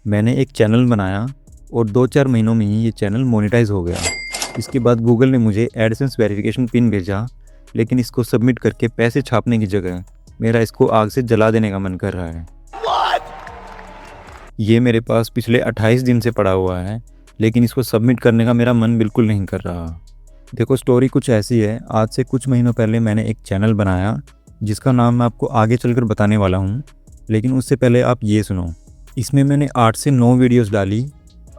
मैंने एक चैनल बनाया और 2-4 महीनों में ही ये चैनल मोनेटाइज़ हो गया। इसके बाद गूगल ने मुझे एडसेंस वेरिफिकेशन पिन भेजा, लेकिन इसको सबमिट करके पैसे छापने की जगह मेरा इसको आग से जला देने का मन कर रहा है। ये मेरे पास पिछले 28 दिन से पड़ा हुआ है, लेकिन इसको सबमिट करने का मेरा मन बिल्कुल नहीं कर रहा। देखो, स्टोरी कुछ ऐसी है। आज से कुछ महीनों पहले मैंने एक चैनल बनाया जिसका नाम मैं आपको आगे चलकर बताने वाला हूँ, लेकिन उससे पहले आप ये सुनो। इसमें मैंने 8 से 9 वीडियोस डाली।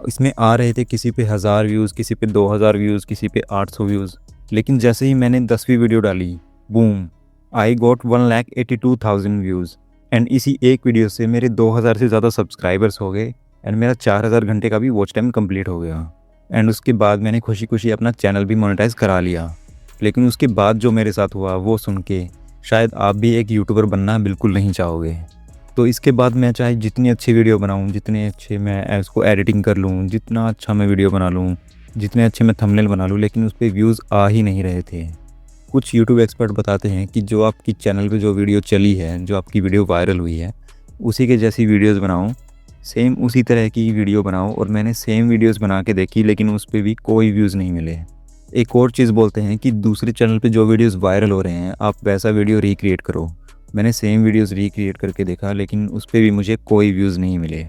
इसमें आ रहे थे किसी पे 1000 व्यूज़, किसी पे 2000 व्यूज़, किसी पे 800 व्यूज़। लेकिन जैसे ही मैंने 10वीं वीडियो डाली, boom, I got 1,82,000 views. And इसी एक वीडियो से मेरे 2000 से ज़्यादा सब्सक्राइबर्स हो गए एंड मेरा 4000 घंटे का भी वॉच टाइम कंप्लीट हो गया। एंड उसके बाद मैंने खुशी खुशी अपना चैनल भी मोनेटाइज़ करा लिया। लेकिन उसके बाद जो मेरे साथ हुआ वो सुन के शायद आप भी एक यूट्यूबर बनना बिल्कुल नहीं चाहोगे। तो इसके बाद मैं चाहे जितनी अच्छी वीडियो बनाऊँ, जितने अच्छे मैं उसको एडिटिंग कर लूँ, जितना अच्छा मैं वीडियो बना लूँ, जितने अच्छे मैं थंबनेल बना लूँ, लेकिन उस पर व्यूज़ आ ही नहीं रहे थे। कुछ यूट्यूब एक्सपर्ट बताते हैं कि जो आपकी चैनल पे जो वीडियो चली है, जो आपकी वीडियो वायरल हुई है, उसी के जैसी वीडियोस बनाओ, सेम उसी तरह की वीडियो बनाओ। और मैंने सेम वीडियोस बना के देखी, लेकिन उस पर भी कोई व्यूज़ नहीं मिले। एक और चीज़ बोलते हैं कि दूसरे चैनल पे जो वीडियोस वायरल हो रहे हैं, आप वैसा वीडियो रिक्रिएट करो। मैंने सेम वीडियोस रिक्रिएट करके देखा, लेकिन उस पर भी मुझे कोई व्यूज़ नहीं मिले।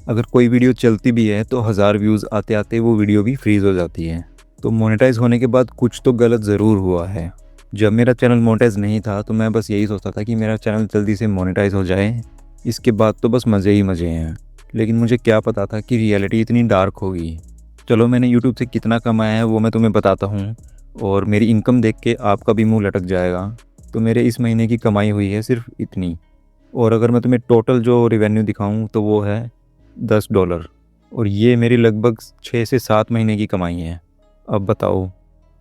अगर कोई वीडियो चलती भी है तो 1000 व्यूज़ आते आते वो वीडियो भी फ्रीज़ हो जाती है। तो मोनेटाइज़ होने के बाद कुछ तो गलत ज़रूर हुआ है। जब मेरा चैनल मोनेटाइज़ नहीं था तो मैं बस यही सोचता था कि मेरा चैनल जल्दी से मोनेटाइज़ हो जाए, इसके बाद तो बस मज़े ही मज़े हैं। लेकिन मुझे क्या पता था कि रियलिटी इतनी डार्क होगी। चलो, मैंने यूट्यूब से कितना कमाया है वो मैं तुम्हें बताता हूँ, और मेरी इनकम देख के आपका भी मुंह लटक जाएगा। तो मेरे इस महीने की कमाई हुई है सिर्फ इतनी। और अगर मैं तुम्हें टोटल जो रिवेन्यू दिखाऊँ तो वो है $10, और ये मेरी लगभग 6 से 7 महीने की कमाई है। अब बताओ।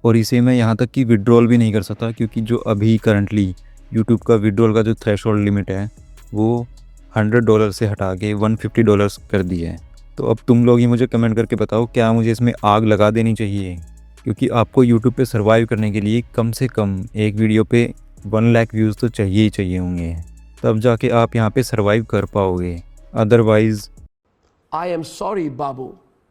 और इसे मैं यहाँ तक कि विड्रॉल भी नहीं कर सकता, क्योंकि जो अभी करंटली यूट्यूब का विड्रॉल का जो थ्रेशोल्ड लिमिट है वो $100 से हटा के $150 कर दिया है। तो अब तुम लोग ही मुझे कमेंट करके बताओ, क्या मुझे इसमें आग लगा देनी चाहिए? क्योंकि आपको यूट्यूब पे सर्वाइव करने के लिए कम से कम एक वीडियो पे 1 लाख व्यूज़ तो चाहिए ही चाहिए होंगे, तब जाके आप यहाँ पे सर्वाइव कर पाओगे। अदरवाइज़ I am sorry, बाबू।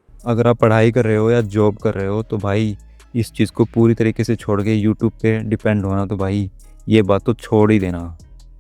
अगर आप पढ़ाई कर रहे हो या जॉब कर रहे हो तो भाई इस चीज़ को पूरी तरीके से छोड़ के यूट्यूब पे डिपेंड होना, तो भाई ये बात तो छोड़ ही देना।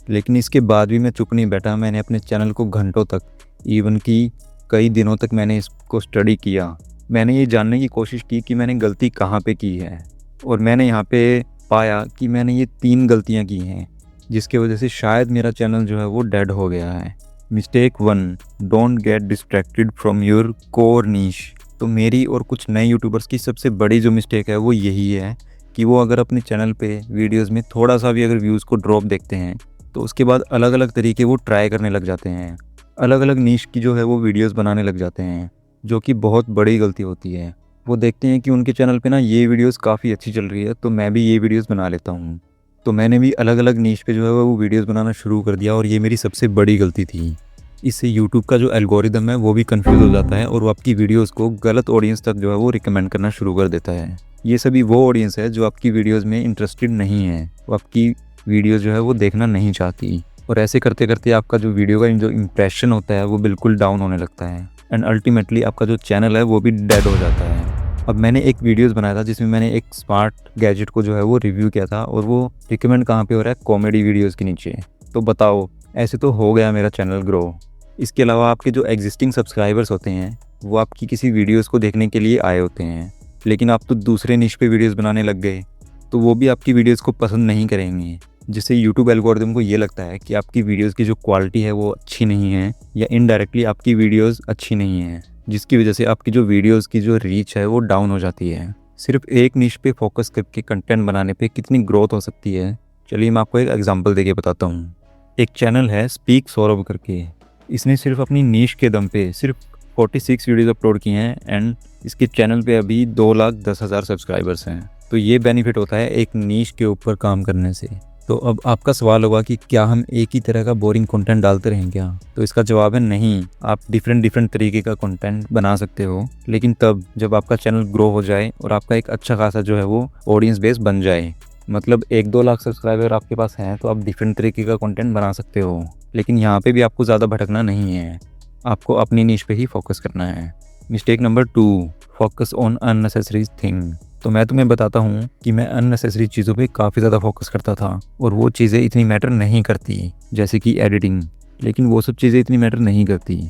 लेकिन इसके बाद भी मैं चुप नहीं बैठा। मैंने अपने चैनल को घंटों तक, इवन कि कई दिनों तक मैंने इसको स्टडी किया। मैंने ये जानने की कोशिश की कि मैंने गलती कहाँ पे की है, और मैंने यहाँ पे पाया कि मैंने ये 3 गलतियाँ की हैं, जिसके वजह से शायद मेरा चैनल जो है वो डेड हो गया है। Mistake 1, don't get distracted from your core niche. तो मेरी और कुछ नए यूट्यूबर्स की सबसे बड़ी जो मिस्टेक है वो यही है कि वो अगर अपने चैनल पे वीडियोस में थोड़ा सा भी अगर व्यूज़ को ड्रॉप देखते हैं तो उसके बाद अलग अलग तरीके वो ट्राई करने लग जाते हैं, अलग अलग नीश की जो है वो वीडियोस बनाने लग जाते हैं, जो कि बहुत बड़ी गलती होती है। वो देखते हैं कि उनके चैनल पे ना ये वीडियोस काफ़ी अच्छी चल रही है, तो मैं भी ये वीडियोस बना लेता हूँ। तो मैंने भी अलग अलग नीश पे जो है वो वीडियोस बनाना शुरू कर दिया, और ये मेरी सबसे बड़ी गलती थी। इससे यूट्यूब का जो एल्गोरिदम है वो भी कंफ्यूज हो जाता है, और वो आपकी वीडियोस को गलत ऑडियंस तक जो है वो रिकमेंड करना शुरू कर देता है। ये सभी वो ऑडियंस है जो आपकी वीडियोस में इंटरेस्टेड नहीं है, वो आपकी वीडियो जो है वो देखना नहीं चाहती। और ऐसे करते करते आपका जो वीडियो का जो इम्प्रेशन होता है वो बिल्कुल डाउन होने लगता है, एंड अल्टीमेटली आपका जो चैनल है वो भी डेड हो जाता है। अब मैंने एक वीडियोस बनाया था जिसमें मैंने एक स्मार्ट गैजेट को जो है वो रिव्यू किया था, और वो रिकमेंड कहाँ पे हो रहा है? कॉमेडी वीडियोज़ के नीचे। तो बताओ, ऐसे तो हो गया मेरा चैनल ग्रो। इसके अलावा आपके जो एग्जिस्टिंग सब्सक्राइबर्स होते हैं वो आपकी किसी वीडियोस को देखने के लिए आए होते हैं, लेकिन आप तो दूसरे निश पे वीडियोस बनाने लग गए, तो वो भी आपकी वीडियोस को पसंद नहीं करेंगे, जिससे यूट्यूब एल्गोरिदम को ये लगता है कि आपकी वीडियोस की जो क्वालिटी है वो अच्छी नहीं है, या इनडायरेक्टली आपकी वीडियोस अच्छी नहीं है, जिसकी वजह से आपकी जो वीडियोस की जो रीच है वो डाउन हो जाती है। सिर्फ एक निश पे फोकस करके कंटेंट बनाने पे कितनी ग्रोथ हो सकती है, चलिए मैं आपको एक एग्जांपल देके बताता हूँ। एक चैनल है स्पीक सौरभ करके। इसने सिर्फ अपनी नीश के दम पे सिर्फ 46 वीडियोज़ अपलोड किए हैं, एंड इसके चैनल पे अभी 2,10,000 सब्सक्राइबर्स हैं। तो ये बेनिफिट होता है एक नीश के ऊपर काम करने से। तो अब आपका सवाल होगा कि क्या हम एक ही तरह का बोरिंग कंटेंट डालते रहें क्या? तो इसका जवाब है नहीं। आप डिफरेंट तरीके का कंटेंट बना सकते हो, लेकिन तब जब आपका चैनल ग्रो हो जाए और आपका एक अच्छा खासा जो है वो ऑडियंस बेस बन जाए। मतलब 1-2 लाख सब्सक्राइबर आपके पास हैं तो आप डिफरेंट तरीके का कंटेंट बना सकते हो, लेकिन यहाँ पे भी आपको ज़्यादा भटकना नहीं है। आपको अपनी नीश पे ही फोकस करना है। Mistake number 2, focus on unnecessary thing. तो मैं तुम्हें बताता हूँ कि मैं अननेसेसरी चीज़ों पे काफ़ी ज़्यादा फोकस करता था और वो चीज़ें इतनी मैटर नहीं करती, जैसे कि एडिटिंग। लेकिन वो सब चीज़ें इतनी मैटर नहीं करती।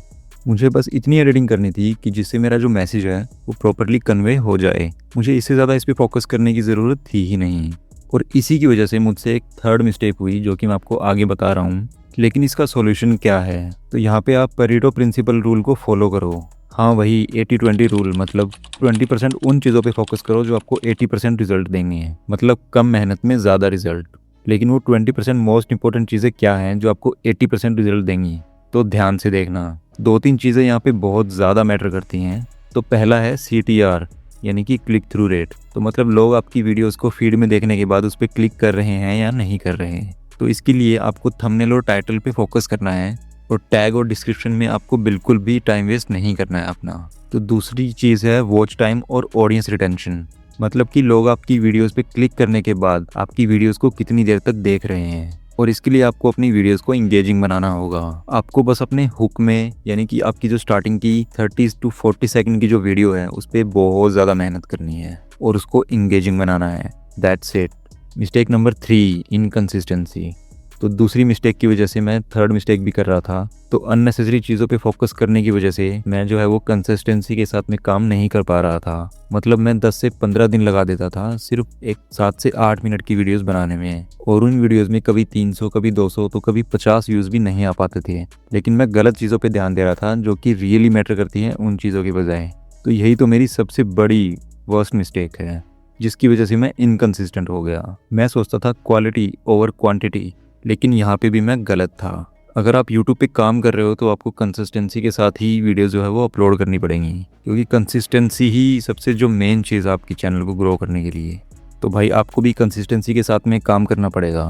मुझे बस इतनी एडिटिंग करनी थी कि जिससे मेरा जो मैसेज है वो प्रॉपरली कन्वे हो जाए। मुझे इससे ज़्यादा इस पर फोकस करने की ज़रूरत थी ही नहीं। और इसी की वजह से मुझसे एक थर्ड मिस्टेक हुई जो कि मैं आपको आगे बता रहा हूँ। लेकिन इसका सॉल्यूशन क्या है? तो यहाँ पे आप पेरेटो प्रिंसिपल रूल को फॉलो करो। हाँ, वही 80-20 रूल, मतलब 20% उन चीज़ों पे फोकस करो जो आपको 80% रिजल्ट देंगे, मतलब कम मेहनत में ज़्यादा रिजल्ट। लेकिन वो 20% मोस्ट इंपॉर्टेंट चीज़ें क्या हैं जो आपको 80% रिजल्ट देंगी? तो ध्यान से देखना, 2-3 चीज़ें यहाँ पे बहुत ज़्यादा मैटर करती हैं। तो पहला है CTR, यानी कि क्लिक थ्रू रेट। तो मतलब लोग आपकी वीडियोस को फीड में देखने के बाद उस पर क्लिक कर रहे हैं या नहीं कर रहे हैं। तो इसके लिए आपको थंबनेल और टाइटल पे फोकस करना है और टैग और डिस्क्रिप्शन में आपको बिल्कुल भी टाइम वेस्ट नहीं करना है अपना। तो दूसरी चीज़ है वॉच टाइम और ऑडियंस रिटेंशन, मतलब कि लोग आपकी वीडियोस पे क्लिक करने के बाद आपकी वीडियोस को कितनी देर तक देख रहे हैं। और इसके लिए आपको अपनी वीडियोस को इंगेजिंग बनाना होगा। आपको बस अपने हुक में, यानी कि आपकी जो स्टार्टिंग की 30 to 40 सेकंड की जो वीडियो है उस पर बहुत ज़्यादा मेहनत करनी है और उसको इंगेजिंग बनाना है। That's it. Mistake number 3, inconsistency. तो दूसरी मिस्टेक की वजह से मैं थर्ड मिस्टेक भी कर रहा था। तो अननेसेसरी चीज़ों पे फोकस करने की वजह से मैं जो है वो कंसिस्टेंसी के साथ में काम नहीं कर पा रहा था। मतलब मैं 10 से 15 दिन लगा देता था सिर्फ एक 7 से 8 मिनट की वीडियोस बनाने में, और उन वीडियोस में कभी 300, कभी 200, तो कभी 50 व्यूज़ भी नहीं आ पाते थे। लेकिन मैं गलत चीज़ों पर ध्यान दे रहा था जो कि रियली मैटर करती हैं उन चीज़ों की बजाय। तो यही तो मेरी सबसे बड़ी वर्स्ट मिस्टेक है, जिसकी वजह से मैं इनकंसिस्टेंट हो गया। मैं सोचता था क्वालिटी ओवर क्वांटिटी, लेकिन यहाँ पे भी मैं गलत था। अगर आप YouTube पे काम कर रहे हो तो आपको कंसिस्टेंसी के साथ ही वीडियो जो है वो अपलोड करनी पड़ेंगी, क्योंकि कंसिस्टेंसी ही सबसे जो मेन चीज़ है आपकी चैनल को ग्रो करने के लिए। तो भाई आपको भी कंसिस्टेंसी के साथ में काम करना पड़ेगा।